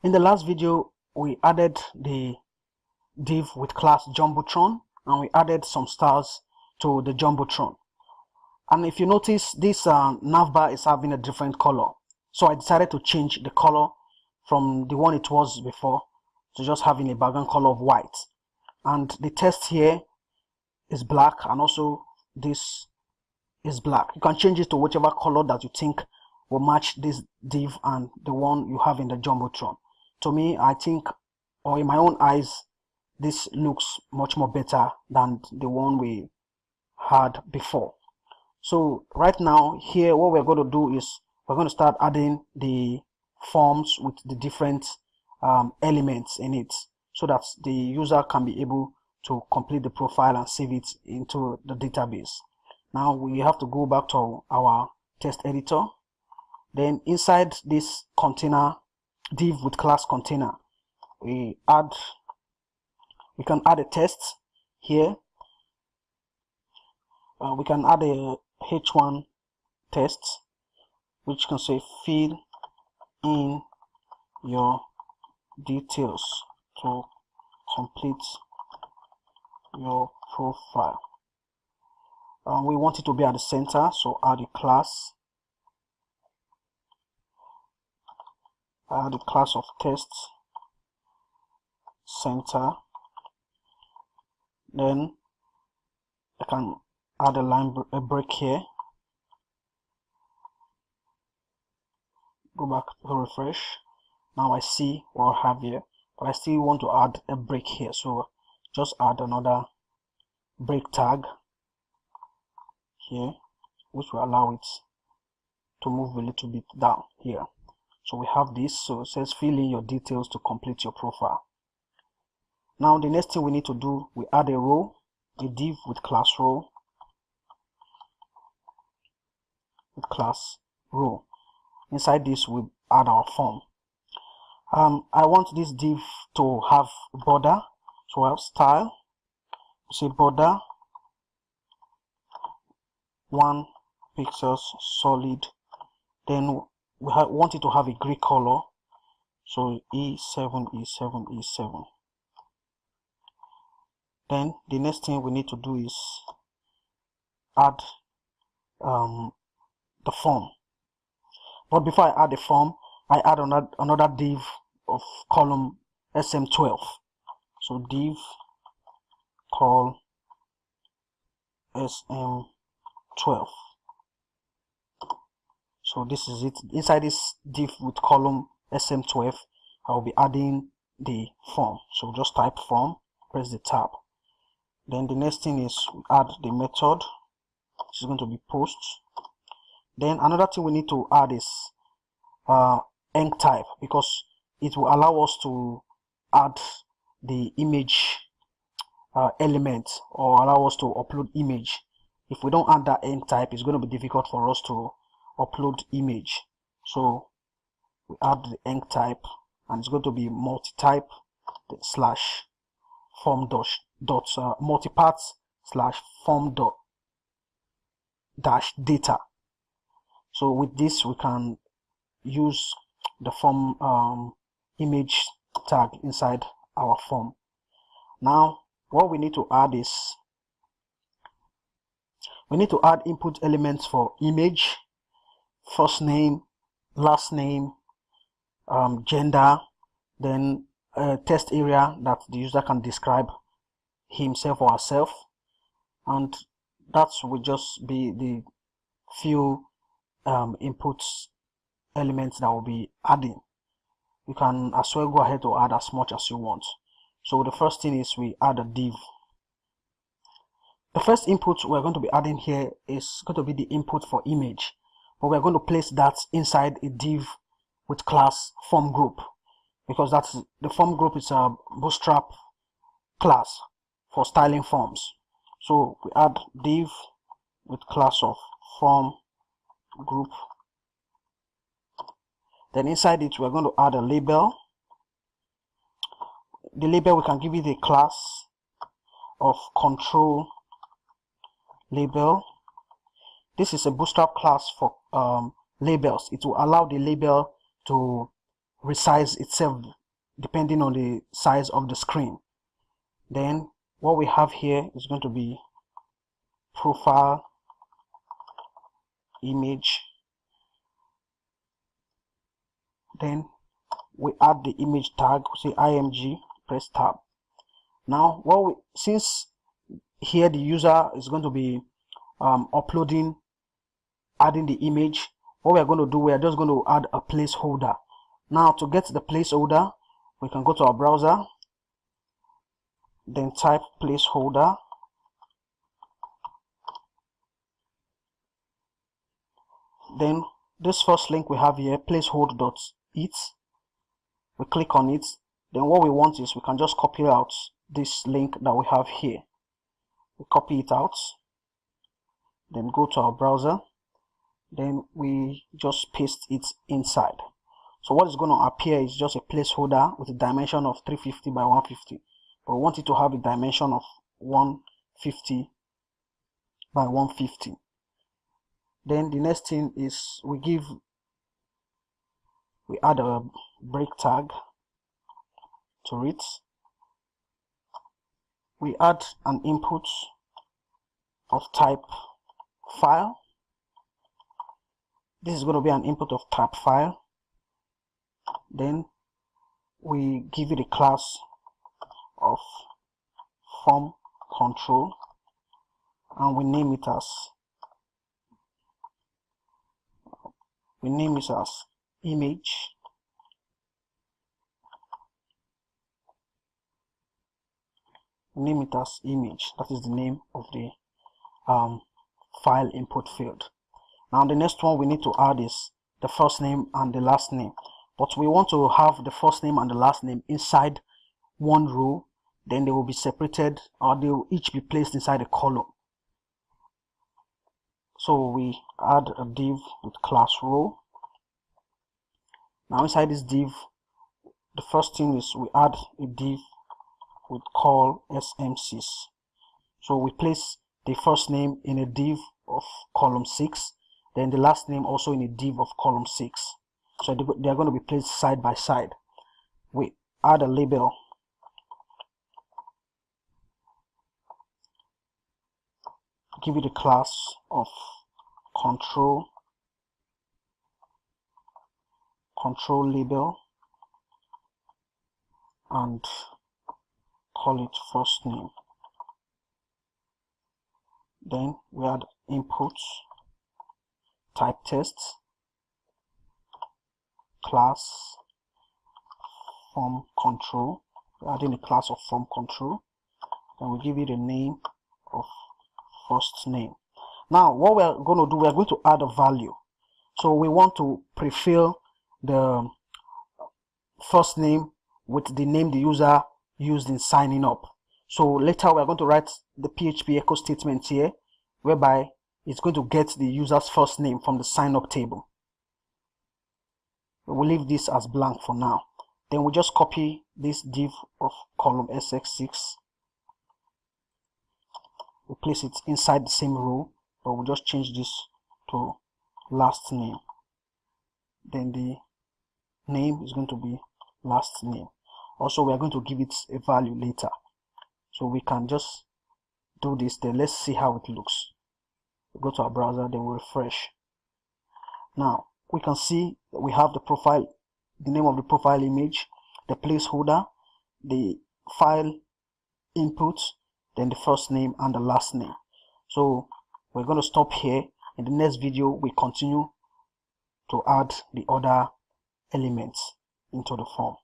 In the last video, we added the div with class Jumbotron, and we added some stars to the Jumbotron. And if you notice, this navbar is having a different color. So I decided to change the color from the one it was before to just having a background color of white. And the text here is black, and also this is black. You can change it to whichever color that you think will match this div and the one you have in the Jumbotron. To me, I think, or in my own eyes, this looks much more better than the one we had before. So right now here, what we're going to do is we're going to start adding the forms with the different elements in it, so that the user can be able to complete the profile and save it into the database. Now we have to go back to our text editor. Then inside this container, div with class container, we can add a text here. We can add a h1 text, which can say fill in your details to complete your profile. We want it to be at the center, so add a class, add a class of text center. Then I can add a break here. Go back to refresh. Now I see what I have here, but I still want to add a break here, so just add another break tag here, which will allow it to move a little bit down here. So we have this, so it says fill in your details to complete your profile. Now the next thing we need to do, we add a row, a div with class row, Inside this we add our form. I want this div to have border, so we have style, say border 1 pixels solid. Then we want it to have a gray color, so E7. Then the next thing we need to do is add the form. But before I add the form, I add another div of column SM12. So div call SM12. So this is it. Inside this div with column SM12, I will be adding the form. So just type form, press the tab. Then the next thing is we add the method, which is going to be post. Then another thing we need to add is enc type, because it will allow us to add the image element, or allow us to upload image. If we don't add that enc type, it's going to be difficult for us to upload image. So we add the enc type, and it's going to be multi-type slash form dot multi-path slash form dot dash data. So with this we can use the form image tag inside our form. Now what we need to add is we need to add input elements for image, first name, last name, gender, then a text area that the user can describe himself or herself, and that will just be the few inputs elements that will be adding. You can as well go ahead to add as much as you want. So the first thing is we add a div. The first input we're going to be adding here is going to be the input for image, but we're going to place that inside a div with class form group, because that's the form group is a Bootstrap class for styling forms. So we add div with class of form group. Then inside it we're going to add a label. The label, we can give it a class of control label. This is a Bootstrap class for labels. It will allow the label to resize itself depending on the size of the screen. Then what we have here is going to be profile image. Then we add the image tag, say img, press tab. Now since here the user is going to be adding the image, what we are going to do, we are just going to add a placeholder. Now to get the placeholder, we can go to our browser, then type placeholder, then this first link we have here, placeholder.it, we click on it. Then what we want is we can just copy out this link that we have here. We copy it out, then go to our browser, then we just paste it inside. So what is going to appear is just a placeholder with a dimension of 350 by 150, but we want it to have a dimension of 150 by 150. Then the next thing is we add a break tag to it. We add an input of type file. This is going to be an input of type file. Then we give it a class of form control, and we name it as image. Name it as image. That is the name of the file input field. Now the next one we need to add is the first name and the last name, but we want to have the first name and the last name inside one row. Then they will be separated, or they will each be placed inside a column. So we add a div with class row. Now inside this div, the first thing is we add a div with call SMCs. So we place the first name in a div of column 6, then the last name also in a div of column 6. So they are going to be placed side by side. We add a label, give it a class of control label, and call it first name. Then we add inputs, type test, class form control. We're adding a class of form control, and we give it a name of first name. Now what we are going to do, we are going to add a value. So we want to prefill the first name with the name the user used in signing up. So later we are going to write the PHP echo statement here, whereby it's going to get the user's first name from the sign up table. We'll leave this as blank for now. Then we just copy this div of column SX6. We place it inside the same row, but we'll just change this to last name. Then the name is going to be last name. Also, we are going to give it a value later. So we can just do this. Then let's see how it looks. We go to our browser, then we refresh. Now we can see that we have the profile, the name of the profile image, the placeholder, the file input, then the first name and the last name. So we're going to stop here. In the next video, we continue to add the other elements into the form.